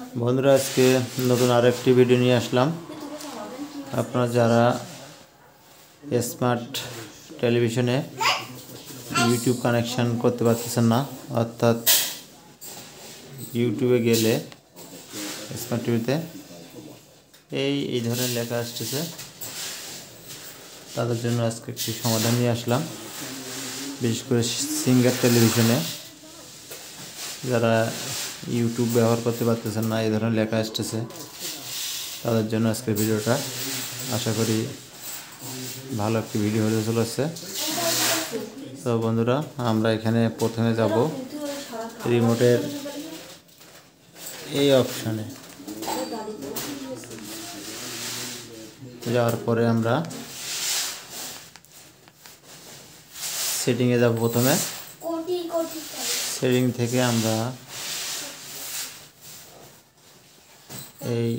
বন্ধুরা আজকে নতুন আরেকটি ভিডিও নিয়ে আসলাম। আপনারা যারা স্মার্ট টেলিভিশনে ইউটিউব কানেকশন করতে পারতেছেন না, অর্থাৎ ইউটিউবে গেলে স্মার্ট টিভিতে এই ধরনের লেখা আসতেছে, তাদের জন্য আজকে একটি সমাধান নিয়ে আসলাম। বিশেষ করে সিঙ্গার টেলিভিশনে যারা ইউটিউব ব্যবহার করতে পারতেছেন না, এই ধরনের লেখা আসতেছে, তাদের জন্য আজকের ভিডিওটা। আশা করি ভালো একটি ভিডিও হতে চলেছে। তো বন্ধুরা, আমরা এখানে প্রথমে যাব রিমোটের এই অপশানে। যাওয়ার পরে আমরা সেটিংয়ে যাব। প্রথমে সেটিং থেকে আমরা এই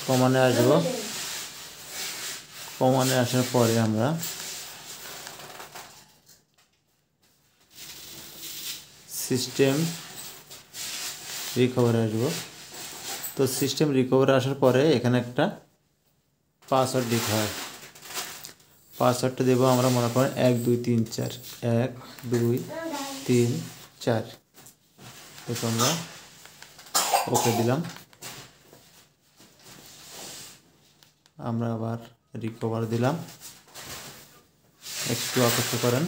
কমানে আসব। কমানে আসার পরে আমরা সিস্টেম রিকভারে আসব। তো সিস্টেম রিকভারে আসার পরে এখানে একটা পাসওয়ার্ড দিতে হয়। পাসওয়ার্ডটা দেবো আমরা, মনে করেন 1 2 3 4, 1 2 3 4। তো আমরা ওকে দিলাম। আমরা আবার রিকভার দিলাম। একটু অপেক্ষা করেন।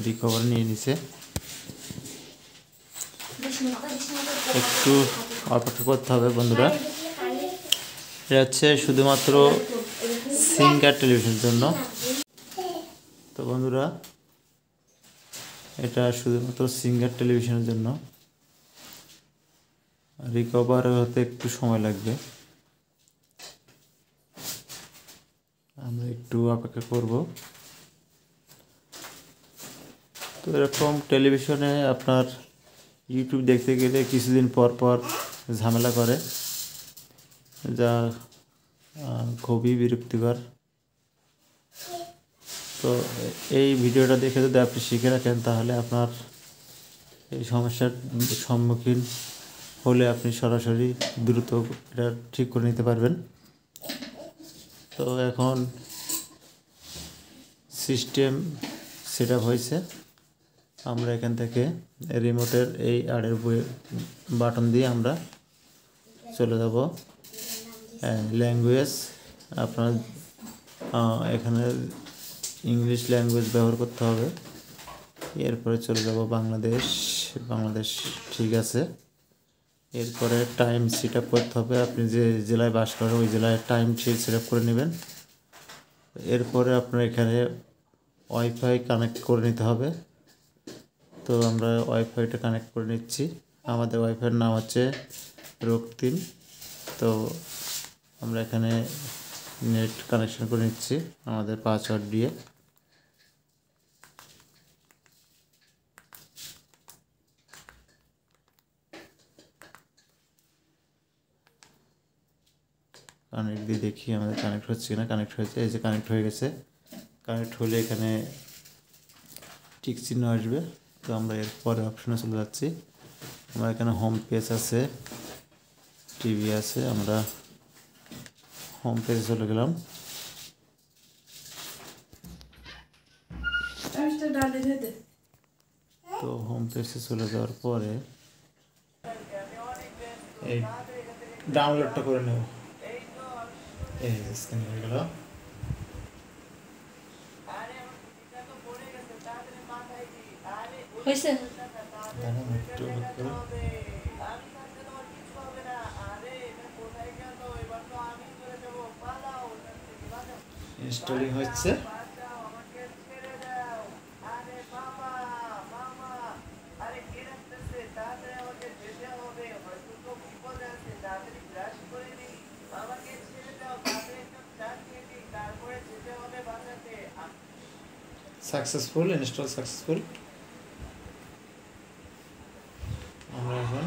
রিকভার নিয়ে নিছে, একটু অপেক্ষা করতে হবে বন্ধুরা। এটা হচ্ছে শুধুমাত্র সিঙ্গার টেলিভিশনের জন্য। তো বন্ধুরা, এটা শুধুমাত্র সিঙ্গার টেলিভিশনের জন্য। রিকভার হতে একটু সময় লাগবে, আমরা একটু অপেক্ষা করব। তো এরকম টেলিভিশনে আপনার ইউটিউব দেখতে গেলে কিছুদিন পর পর ঝামেলা করে, যা খুবই বিরক্তিকর। তো এই ভিডিওটা দেখে যদি আপনি শিখে রাখেন, তাহলে আপনার এই সমস্যার সম্মুখীন হলে আপনি সরাসরি দ্রুত এটা ঠিক করে নিতে পারবেন। তো এখন সিস্টেম সেট আপ হয়েছে। আমরা এখান থেকে রিমোটের এই আড়ের বাটন দিয়ে আমরা চলে যাব ল্যাঙ্গুয়েজ। আপনার এখানে ইংলিশ ল্যাঙ্গুয়েজ ব্যবহার করতে হবে। এরপরে চলে যাব বাংলাদেশ। বাংলাদেশ ঠিক আছে। এরপরে টাইম সেট আপ করতে হবে। আপনি যে জেলায় বাস করেন ওই জেলায় টাইম সেট আপ করে নেবেন। এরপরে আপনার এখানে ওয়াইফাই কানেক্ট করে নিতে হবে। তো আমরা ওয়াইফাইটা কানেক্ট করে নিচ্ছি। আমাদের ওয়াইফাইয়ের নাম হচ্ছে রক্তিম। তো আমরা এখানে নেট কানেকশন করে নিচ্ছি আমাদের পাসওয়ার্ড দিয়ে। কানেক্ট দিয়ে দেখি আমাদের কানেক্ট হচ্ছে কিনা। কানেক্ট হয়েছে, এই যে কানেক্ট হয়ে গেছে। কানেক্ট হলে এখানে টিক চিহ্ন আসবে। তো আমরা এর পরে অপশনে চলে যাচ্ছি। আমরা এখানে হোম পেজ আছে, টিভি আছে, আমরা হোম পেজে চলে গেলাম। তো হোম পেজে চলে যাওয়ার পরে এই ডাউনলোডটা করে নেব। এই স্ক্যান হয়ে গেল। ইনস্টলিং হচ্ছে। Successful, install successful. আমরা এখন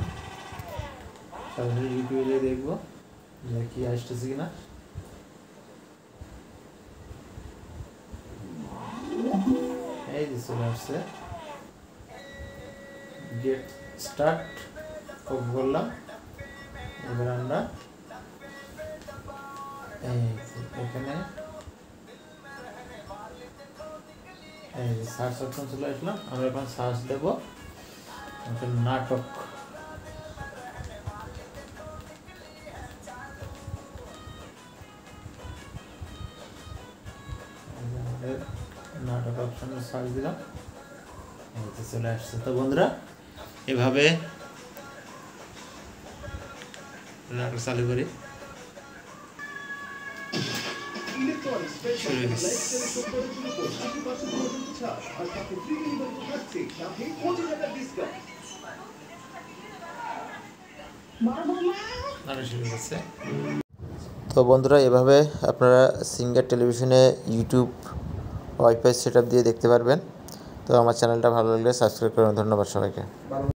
তাহলে ইউটিউবে দেখবো যে কি আসতেছে কিনা। এই যে চলে আসছে। গেট স্টার্ট ওকে করলাম। এবার আমরা এখানে এই সার্চ অপশন চলে আসলাম। আমরা এখন সার্চ দেব নাটক। নাটক অপশনে সার্চ দিলাম, চলে আসছে। তো বন্ধুরা এভাবে নাটক চালু করি। তো বন্ধুরা এভাবে আপনারা সিঙ্গার টেলিভিশনে ইউটিউব ওয়াইফাই সেটআপ দিয়ে দেখতে পারবেন। তো আমার চ্যানেলটা ভালো লাগলে সাবস্ক্রাইব করুন। ধন্যবাদ সবাইকে।